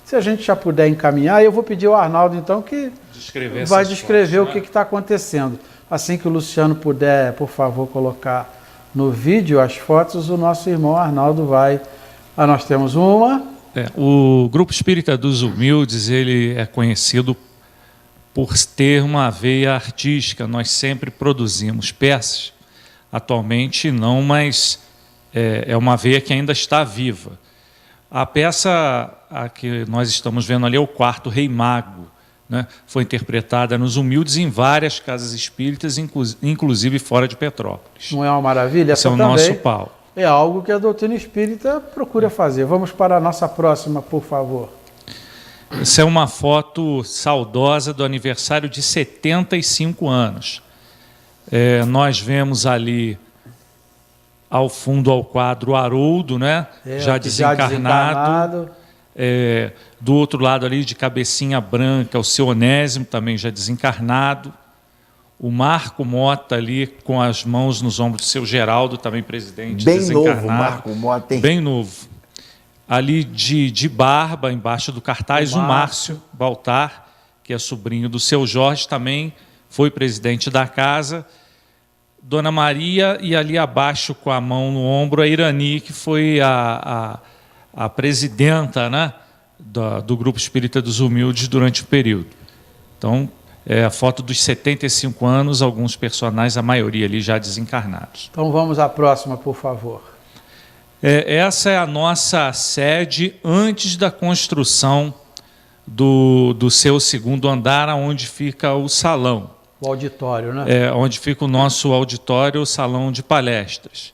Se a gente já puder encaminhar, eu vou pedir ao Arnaldo, então, que vai descrever o que está acontecendo. Assim que o Luciano puder, por favor, colocar no vídeo as fotos, o nosso irmão Arnaldo vai... nós temos uma... O Grupo Espírita dos Humildes, ele é conhecido por ter uma veia artística. Nós sempre produzimos peças, atualmente não, mas é uma veia que ainda está viva. A peça a que nós estamos vendo ali é o Quarto Rei Mago, né? Foi interpretada nos Humildes em várias casas espíritas, inclusive fora de Petrópolis. Não é uma maravilha? Esse é o nosso pau. É algo que a doutrina espírita procura fazer. Vamos para a nossa próxima, por favor. Essa é uma foto saudosa do aniversário de 75 anos. Nós vemos ali, ao fundo ao quadro, o Haroldo, né? Já desencarnado. Do outro lado ali, de cabecinha branca, o seu Onésimo, também já desencarnado. O Marco Mota ali, com as mãos nos ombros do seu Geraldo, também presidente, bem desencarnado. Novo, Marco Mota, hein? Bem novo. Ali de barba, embaixo do cartaz, o Márcio Baltar, que é sobrinho do seu Jorge, também foi presidente da casa. Dona Maria, e ali abaixo, com a mão no ombro, a Irani, que foi a presidenta, né, do Grupo Espírita dos Humildes durante o período. Então, a foto dos 75 anos, alguns personagens, a maioria ali já desencarnados. Então vamos à próxima, por favor. Essa é a nossa sede antes da construção do seu segundo andar, onde fica o salão. O auditório, né? Onde fica o nosso auditório, o salão de palestras.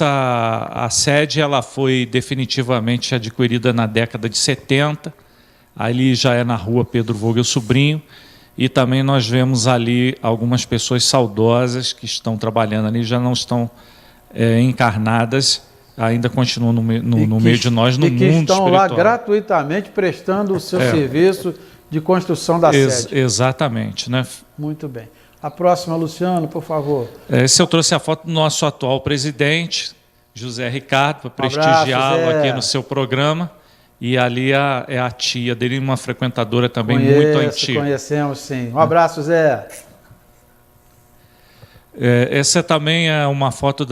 A sede ela foi definitivamente adquirida na década de 70, ali já é na rua Pedro Vogel Sobrinho, e também nós vemos ali algumas pessoas saudosas que estão trabalhando ali, já não estão encarnadas, ainda continuam no meio de nós, no mundo espiritual. E que estão lá gratuitamente prestando o seu serviço de construção da sede. Exatamente, né? Muito bem. A próxima, Luciano, por favor. Eu trouxe a foto do nosso atual presidente, José Ricardo, para prestigiá-lo aqui no seu programa. E ali é a tia dele, uma frequentadora também muito antiga. Conhecemos, sim. Um abraço, Zé. Essa também é uma foto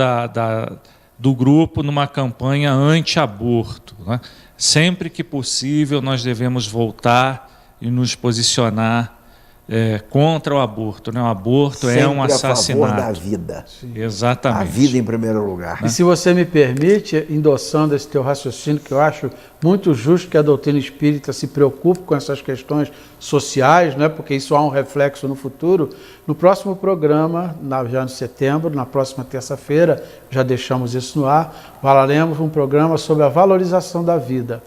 do grupo numa campanha anti-aborto, né? Sempre que possível, nós devemos voltar e nos posicionar contra o aborto, né? O aborto é um assassinato. A favor da vida. Sim. Exatamente. A vida em primeiro lugar. E se você me permite, endossando esse teu raciocínio, que eu acho muito justo que a doutrina espírita se preocupe com essas questões sociais, né? Porque isso há um reflexo no futuro. No próximo programa, já em setembro, na próxima terça-feira, já deixamos isso no ar, falaremos um programa sobre a valorização da vida.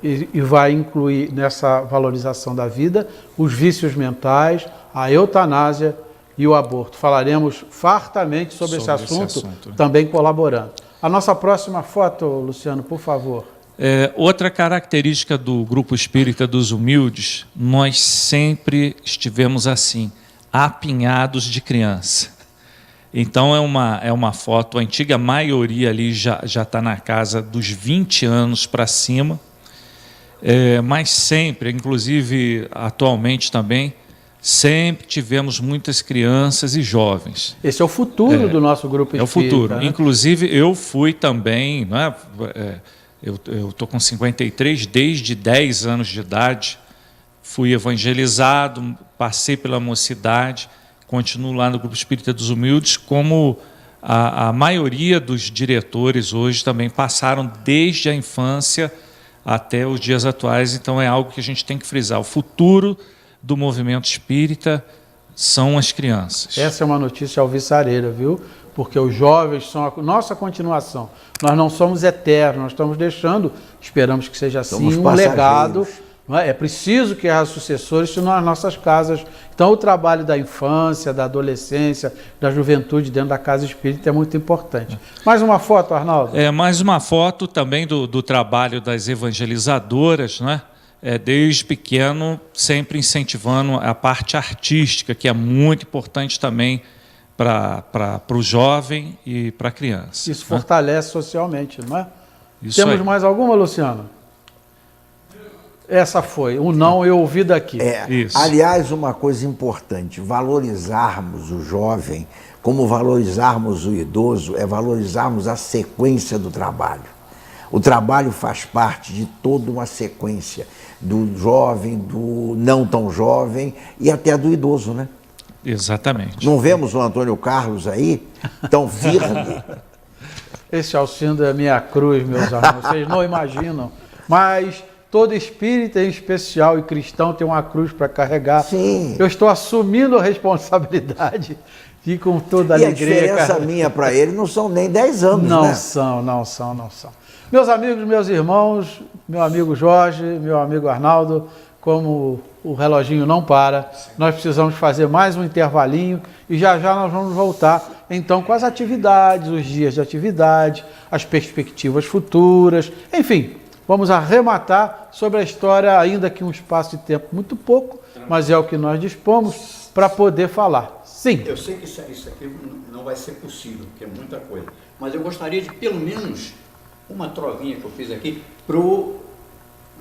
E vai incluir nessa valorização da vida os vícios mentais, a eutanásia e o aborto. Falaremos fartamente sobre esse assunto, também colaborando. A nossa próxima foto, Luciano, por favor. Outra característica do Grupo Espírita dos Humildes, nós sempre estivemos assim, apinhados de criança. Então é uma foto, a antiga maioria ali já está na casa dos 20 anos para cima, mas sempre, inclusive atualmente também, sempre tivemos muitas crianças e jovens. Esse é o futuro do nosso grupo espírita. É o futuro. Né? Inclusive eu fui também, né, eu estou com 53, desde 10 anos de idade, fui evangelizado, passei pela mocidade, continuo lá no Grupo Espírita dos Humildes, como a maioria dos diretores hoje também passaram desde a infância até os dias atuais, então é algo que a gente tem que frisar. O futuro do movimento espírita são as crianças. Essa é uma notícia alvissareira, viu? Porque os jovens são a nossa continuação. Nós não somos eternos, nós estamos deixando, esperamos que seja assim, um legado. Não é? É preciso que haja sucessores, senão as nossas casas. Então o trabalho da infância, da adolescência, da juventude dentro da casa espírita é muito importante. Mais uma foto, Arnaldo? Mais uma foto também do trabalho das evangelizadoras, né? Desde pequeno, sempre incentivando a parte artística, que é muito importante também para o jovem e para a criança. Isso fortalece socialmente, não é? Isso Temos aí. mais alguma, Luciano? Essa foi. O não eu ouvi daqui. Isso. Aliás, uma coisa importante, valorizarmos o jovem, como valorizarmos o idoso, é valorizarmos a sequência do trabalho. O trabalho faz parte de toda uma sequência, do jovem, do não tão jovem e até do idoso, né? Exatamente. Não vemos o Antônio Carlos aí, tão firme? Esse Alcindo é minha cruz, meus amigos. Vocês não imaginam. Mas todo espírita, em especial, e cristão, tem uma cruz para carregar. Sim. Eu estou assumindo a responsabilidade e com toda a alegria. E a diferença minha para ele não são nem 10 anos, não né? Não são. Meus amigos, meus irmãos, meu amigo Jorge, meu amigo Arnaldo, como o reloginho não para, nós precisamos fazer mais um intervalinho e já nós vamos voltar, então, com as atividades, os dias de atividade, as perspectivas futuras, enfim, vamos arrematar sobre a história, ainda que um espaço de tempo muito pouco, mas é o que nós dispomos para poder falar. Sim. Eu sei que isso aqui não vai ser possível, porque é muita coisa, mas eu gostaria de, pelo menos, uma trovinha que eu fiz aqui para o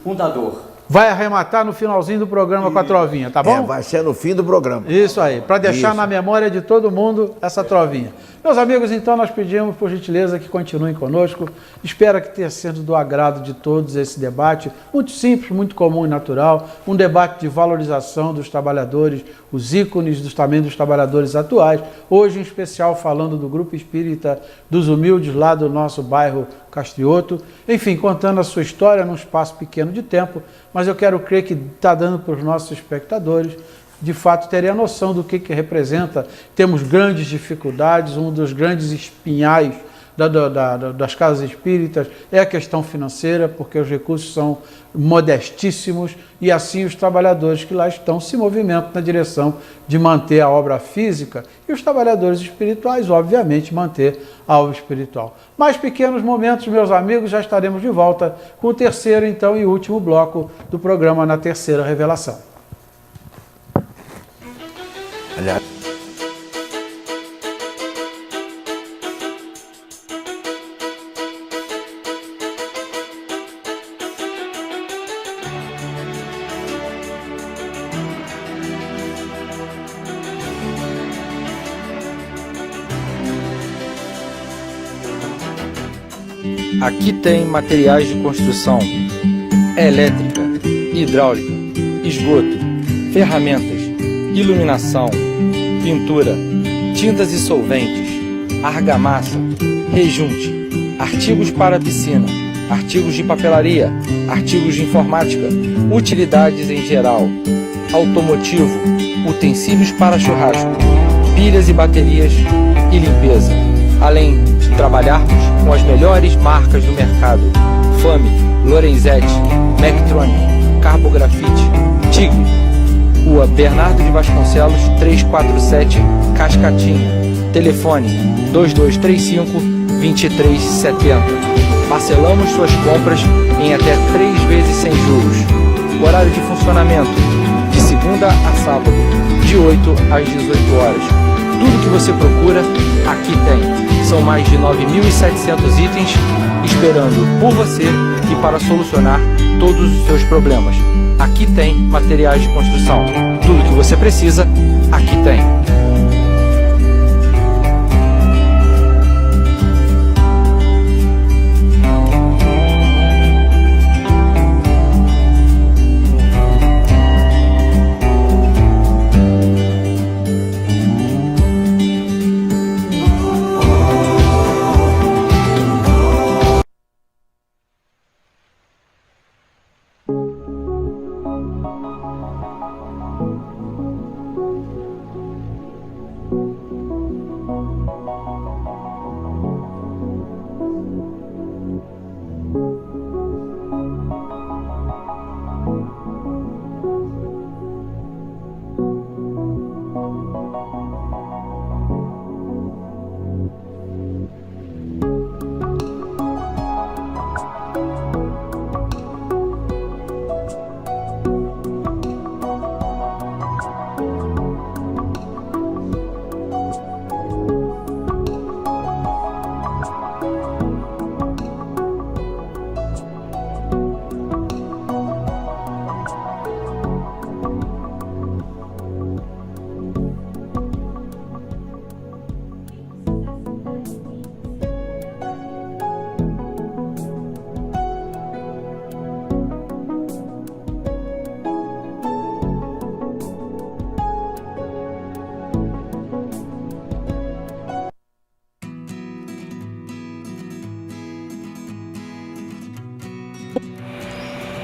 fundador. Vai arrematar no finalzinho do programa com a trovinha, tá bom? Vai ser no fim do programa. Isso aí, para deixar na memória de todo mundo essa trovinha. Meus amigos, então nós pedimos, por gentileza, que continuem conosco. Espero que tenha sido do agrado de todos esse debate, muito simples, muito comum e natural, um debate de valorização dos trabalhadores, os ícones também dos trabalhadores atuais, hoje em especial falando do Grupo Espírita dos Humildes, lá do nosso bairro Castrioto, enfim, contando a sua história num espaço pequeno de tempo, mas eu quero crer que está dando para os nossos espectadores, de fato, terem a noção do que representa. Temos grandes dificuldades, um dos grandes espinhais das casas espíritas é a questão financeira, porque os recursos são modestíssimos e assim os trabalhadores que lá estão se movimentam na direção de manter a obra física e os trabalhadores espirituais, obviamente, manter a obra espiritual. Mais pequenos momentos, meus amigos, já estaremos de volta com o terceiro, então, e último bloco do programa Na Terceira Revelação. Aliás, Aqui tem materiais de construção, elétrica, hidráulica, esgoto, ferramentas, iluminação, pintura, tintas e solventes, argamassa, rejunte, artigos para piscina, artigos de papelaria, artigos de informática, utilidades em geral, automotivo, utensílios para churrasco, pilhas e baterias e limpeza. Além de trabalharmos com as melhores marcas do mercado: Fame, Lorenzetti, Mectronic, Carbografite, Tigre. Rua Bernardo de Vasconcelos, 347, Cascatinha. Telefone 2235-2370. Parcelamos suas compras em até 3 vezes sem juros. Horário de funcionamento: de segunda a sábado, de 8 às 18 horas. Tudo que você procura, aqui tem. São mais de 9.700 itens esperando por você e para solucionar todos os seus problemas. Aqui tem materiais de construção. Tudo que você precisa, aqui tem.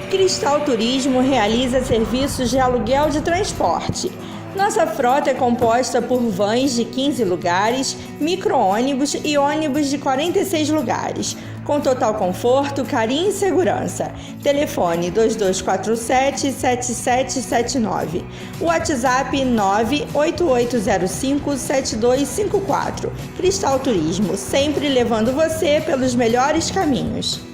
Cristal Turismo realiza serviços de aluguel de transporte. Nossa frota é composta por vans de 15 lugares, micro-ônibus e ônibus de 46 lugares, com total conforto, carinho e segurança. Telefone 2247-7779. WhatsApp 98805-7254. Cristal Turismo, sempre levando você pelos melhores caminhos.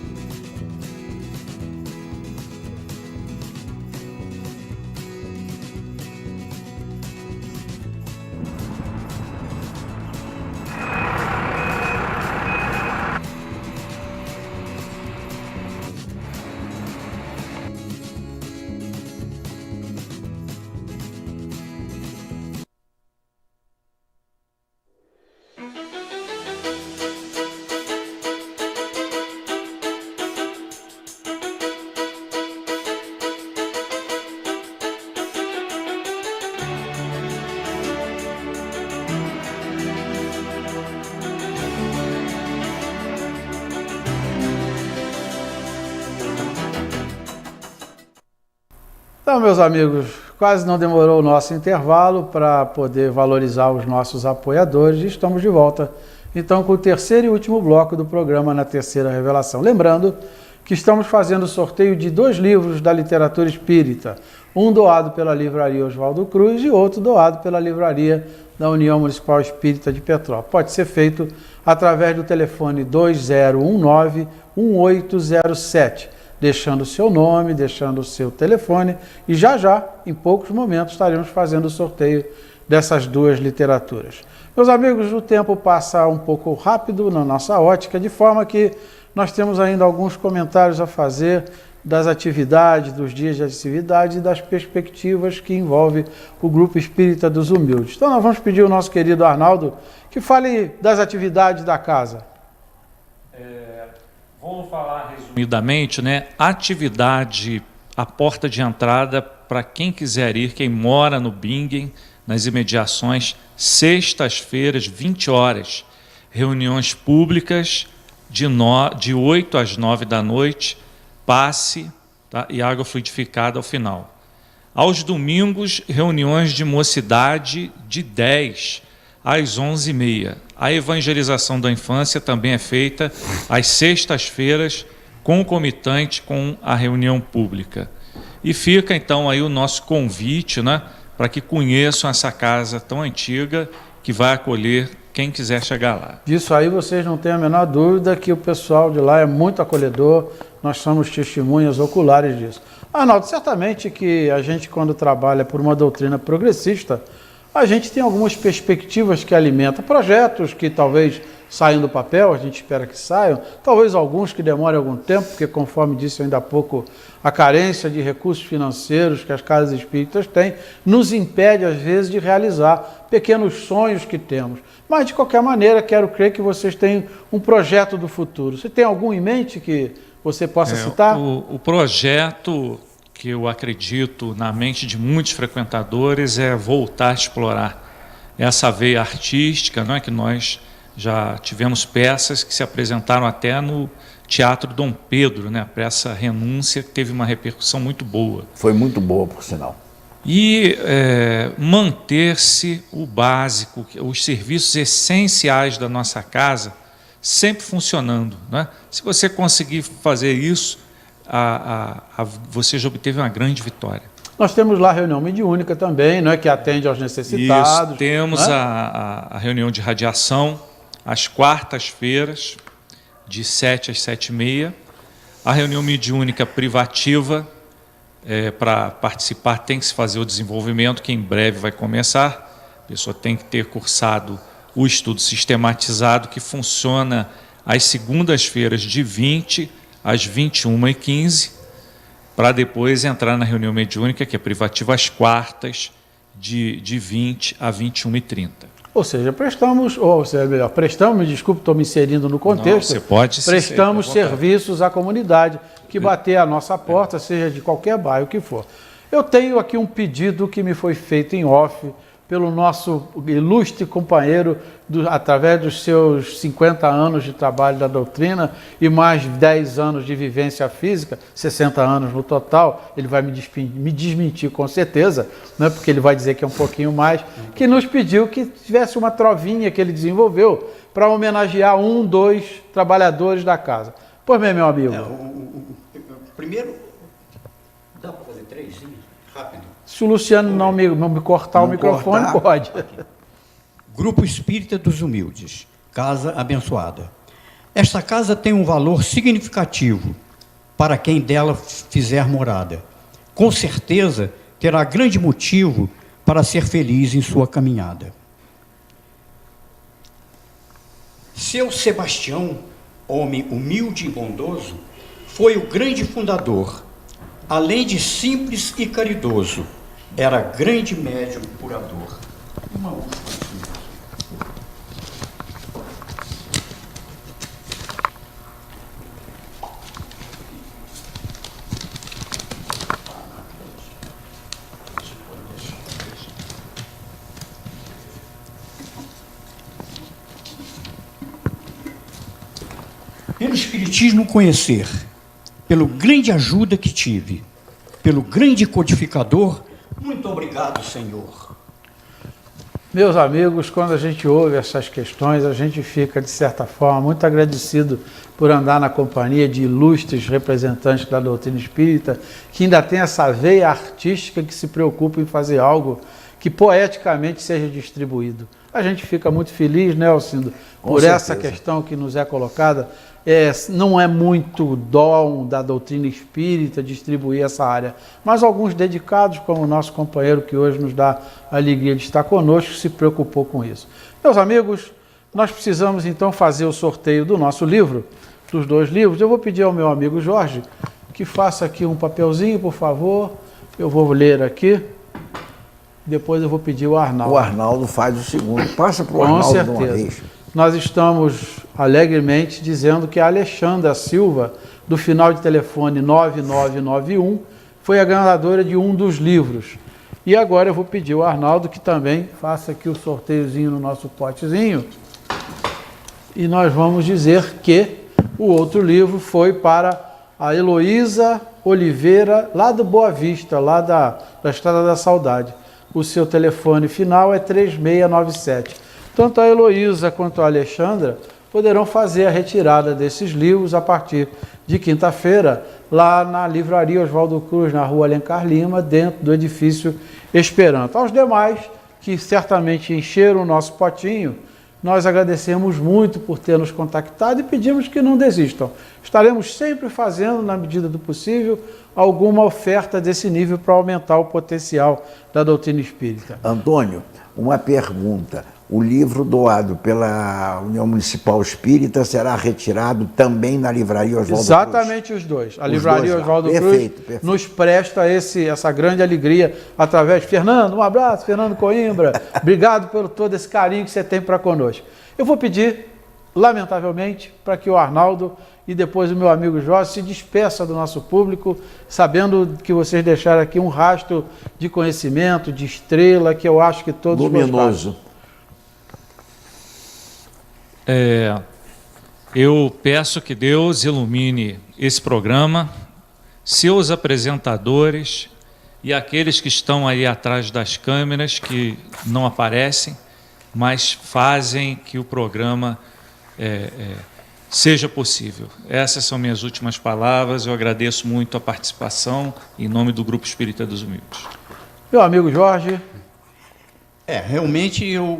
Então, meus amigos, quase não demorou o nosso intervalo para poder valorizar os nossos apoiadores e estamos de volta, então, com o terceiro e último bloco do programa Na Terceira Revelação. Lembrando que estamos fazendo o sorteio de 2 livros da literatura espírita, um doado pela Livraria Oswaldo Cruz e outro doado pela Livraria da União Municipal Espírita de Petrópolis. Pode ser feito através do telefone 2019-1807. Deixando o seu nome, deixando o seu telefone e já, em poucos momentos, estaremos fazendo o sorteio dessas 2 literaturas. Meus amigos, o tempo passa um pouco rápido na nossa ótica, de forma que nós temos ainda alguns comentários a fazer das atividades, dos dias de atividade e das perspectivas que envolve o Grupo Espírita dos Humildes. Então nós vamos pedir ao nosso querido Arnaldo que fale das atividades da casa. Vou falar resumidamente, né? Atividade, a porta de entrada para quem quiser ir, quem mora no Bingen, nas imediações, sextas-feiras, 20 horas, reuniões públicas de 8 às 9 da noite, passe, tá, e água fluidificada ao final. Aos domingos, reuniões de mocidade de 10 às 11h30. A evangelização da infância também é feita às sextas-feiras, concomitante com a reunião pública. E fica, então, aí o nosso convite, né, para que conheçam essa casa tão antiga que vai acolher quem quiser chegar lá. Disso aí vocês não têm a menor dúvida que o pessoal de lá é muito acolhedor, nós somos testemunhas oculares disso. Arnaldo, certamente que a gente, quando trabalha por uma doutrina progressista, a gente tem algumas perspectivas que alimentam projetos que talvez saiam do papel, a gente espera que saiam, talvez alguns que demorem algum tempo, porque conforme disse ainda há pouco, a carência de recursos financeiros que as casas espíritas têm, nos impede às vezes de realizar pequenos sonhos que temos. Mas de qualquer maneira, quero crer que vocês têm um projeto do futuro. Você tem algum em mente que você possa citar? O projeto que eu acredito na mente de muitos frequentadores é voltar a explorar essa veia artística, não é, que nós já tivemos peças que se apresentaram até no Teatro Dom Pedro, né? A peça Renúncia, que teve uma repercussão muito boa. Foi muito boa, por sinal. E manter-se o básico, os serviços essenciais da nossa casa, sempre funcionando, né? Se você conseguir fazer isso, você já obteve uma grande vitória. Nós temos lá a reunião mediúnica também, não é, que atende aos necessitados. Isso, temos, né, a reunião de radiação, às quartas-feiras, de 7 às 7h30. A reunião mediúnica privativa, para participar tem que se fazer o desenvolvimento, que em breve vai começar. A pessoa tem que ter cursado o estudo sistematizado, que funciona às segundas-feiras, de 20 às 21h15, para depois entrar na reunião mediúnica, que é privativa, às quartas, de 20 a 21h30. Ou seja, prestamos, desculpe, estou me inserindo no contexto. Não, você pode prestamos serviços à comunidade que bater a nossa porta, seja de qualquer bairro que for. Eu tenho aqui um pedido que me foi feito em off pelo nosso ilustre companheiro, através dos seus 50 anos de trabalho da doutrina e mais 10 anos de vivência física, 60 anos no total, ele vai me desmentir com certeza, né, porque ele vai dizer que é um pouquinho mais, que nos pediu que tivesse uma trovinha que ele desenvolveu para homenagear 2 trabalhadores da casa. Pois bem, meu amigo. Primeiro, dá para fazer 3, rápido. Se o Luciano não me cortar o microfone, pode. Grupo Espírita dos Humildes, Casa Abençoada. Esta casa tem um valor significativo para quem dela fizer morada. Com certeza terá grande motivo para ser feliz em sua caminhada. Seu Sebastião, homem humilde e bondoso, foi o grande fundador. Além de simples e caridoso, era grande médium curador. Uma última. Pelo Espiritismo conhecer, pelo grande ajuda que tive, pelo grande codificador, muito obrigado, Senhor. Meus amigos, quando a gente ouve essas questões, a gente fica, de certa forma, muito agradecido por andar na companhia de ilustres representantes da doutrina espírita, que ainda tem essa veia artística que se preocupa em fazer algo que poeticamente seja distribuído. A gente fica muito feliz, né, Alcindo, por essa questão que nos é colocada. Não é muito dom da doutrina espírita distribuir essa área, mas alguns dedicados, como o nosso companheiro que hoje nos dá a alegria de estar conosco, se preocupou com isso. Meus amigos, nós precisamos então fazer o sorteio do nosso livro, dos 2 livros. Eu vou pedir ao meu amigo Jorge que faça aqui um papelzinho, por favor. Eu vou ler aqui. Depois eu vou pedir o Arnaldo. O Arnaldo faz o segundo. Passa para o Arnaldo de uma vez. Nós estamos alegremente dizendo que a Alexandra Silva, do final de telefone 9991, foi a ganhadora de um dos livros. E agora eu vou pedir ao Arnaldo que também faça aqui o sorteiozinho no nosso potezinho. E nós vamos dizer que o outro livro foi para a Heloísa Oliveira, lá do Boa Vista, lá da Estrada da Saudade. O seu telefone final é 3697. Tanto a Heloísa quanto a Alexandra poderão fazer a retirada desses livros a partir de quinta-feira, lá na Livraria Oswaldo Cruz, na Rua Alencar Lima, dentro do edifício Esperanto. Aos demais, que certamente encheram o nosso potinho, nós agradecemos muito por ter nos contactado e pedimos que não desistam. Estaremos sempre fazendo, na medida do possível, alguma oferta desse nível para aumentar o potencial da doutrina espírita. Antônio, uma pergunta. O livro doado pela União Municipal Espírita será retirado também na Livraria Oswaldo Cruz? Exatamente os dois. A Livraria Oswaldo Cruz perfeito. nos presta essa grande alegria através de Fernando. Um abraço, Fernando Coimbra. Obrigado por todo esse carinho que você tem para conosco. Eu vou pedir, lamentavelmente, para que o Arnaldo e depois o meu amigo Jorge se despeça do nosso público, sabendo que vocês deixaram aqui um rastro de conhecimento, de estrela, que eu acho que todos luminoso. Gostaram. Eu peço que Deus ilumine esse programa, seus apresentadores e aqueles que estão aí atrás das câmeras, que não aparecem, mas fazem que o programa seja possível. Essas são minhas últimas palavras. Eu agradeço muito a participação em nome do Grupo Espírita dos Humildes. Meu amigo Jorge. Realmente eu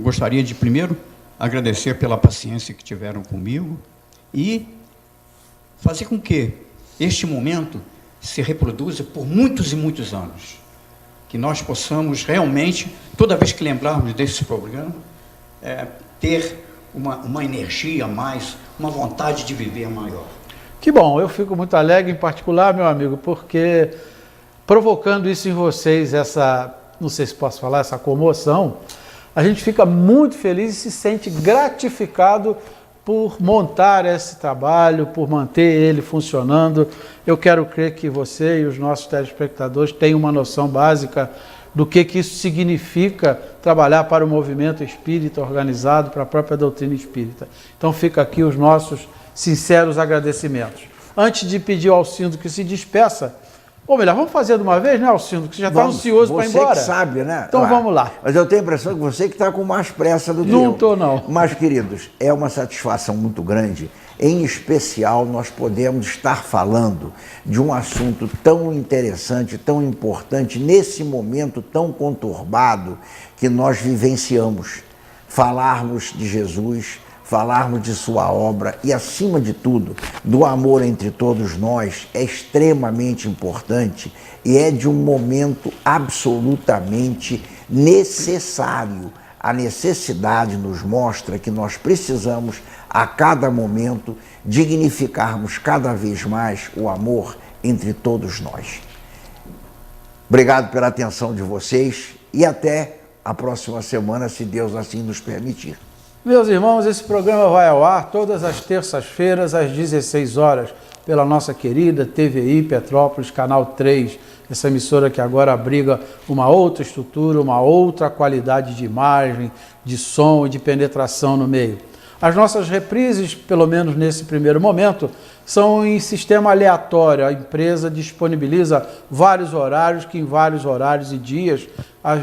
gostaria de primeiro agradecer pela paciência que tiveram comigo e fazer com que este momento se reproduza por muitos e muitos anos. Que nós possamos realmente, toda vez que lembrarmos desse programa, ter uma energia a mais, uma vontade de viver maior. Que bom, eu fico muito alegre, em particular, meu amigo, porque provocando isso em vocês, não sei se posso falar, essa comoção, a gente fica muito feliz e se sente gratificado por montar esse trabalho, por manter ele funcionando. Eu quero crer que você e os nossos telespectadores têm uma noção básica do que isso significa trabalhar para o movimento espírita organizado, para a própria doutrina espírita. Então fica aqui os nossos sinceros agradecimentos. Antes de pedir ao Alcindo que se despeça, ou melhor, vamos fazer de uma vez, né, Alcindo? Que você já está ansioso para ir embora. Você que sabe, né? Então vamos lá. Mas eu tenho a impressão que você que está com mais pressa do que eu. Não estou, não. Mas, queridos, é uma satisfação muito grande. Em especial, nós podemos estar falando de um assunto tão interessante, tão importante, nesse momento tão conturbado que nós vivenciamos. Falarmos de Jesus, falarmos de sua obra e, acima de tudo, do amor entre todos nós é extremamente importante e é de um momento absolutamente necessário. A necessidade nos mostra que nós precisamos, a cada momento, dignificarmos cada vez mais o amor entre todos nós. Obrigado pela atenção de vocês e até a próxima semana, se Deus assim nos permitir. Meus irmãos, esse programa vai ao ar todas as terças-feiras, às 16 horas, pela nossa querida TVI Petrópolis, Canal 3, essa emissora que agora abriga uma outra estrutura, uma outra qualidade de imagem, de som e de penetração no meio. As nossas reprises, pelo menos nesse primeiro momento, são em sistema aleatório. A empresa disponibiliza vários horários, que em vários horários e dias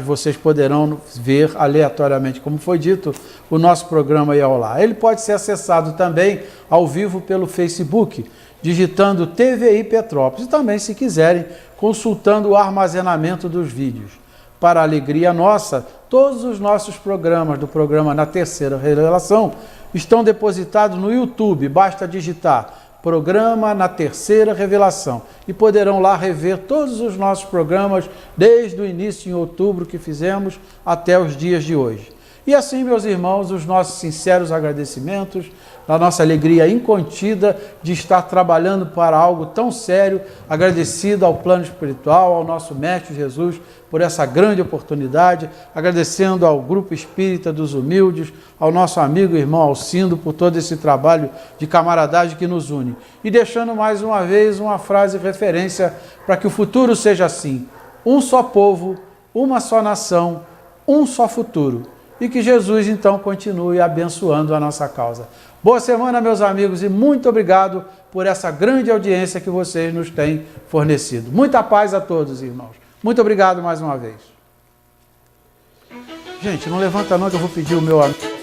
vocês poderão ver aleatoriamente, como foi dito, o nosso programa aí ao lá. Ele pode ser acessado também ao vivo pelo Facebook, digitando TVI Petrópolis, e também, se quiserem, consultando o armazenamento dos vídeos. Para a alegria nossa, todos os nossos programas do programa Na Terceira Revelação estão depositados no YouTube. Basta digitar Programa Na Terceira Revelação e poderão lá rever todos os nossos programas desde o início em outubro que fizemos até os dias de hoje. E assim, meus irmãos, os nossos sinceros agradecimentos, a nossa alegria incontida de estar trabalhando para algo tão sério, agradecido ao plano espiritual, ao nosso Mestre Jesus por essa grande oportunidade, agradecendo ao Grupo Espírita dos Humildes, ao nosso amigo e irmão Alcindo por todo esse trabalho de camaradagem que nos une. E deixando mais uma vez uma frase de referência para que o futuro seja assim: um só povo uma só nação, um só futuro. E que Jesus, então, continue abençoando a nossa causa. Boa semana, meus amigos, e muito obrigado por essa grande audiência que vocês nos têm fornecido. Muita paz a todos, irmãos. Muito obrigado mais uma vez. Gente, não levanta não que eu vou pedir o meu amigo.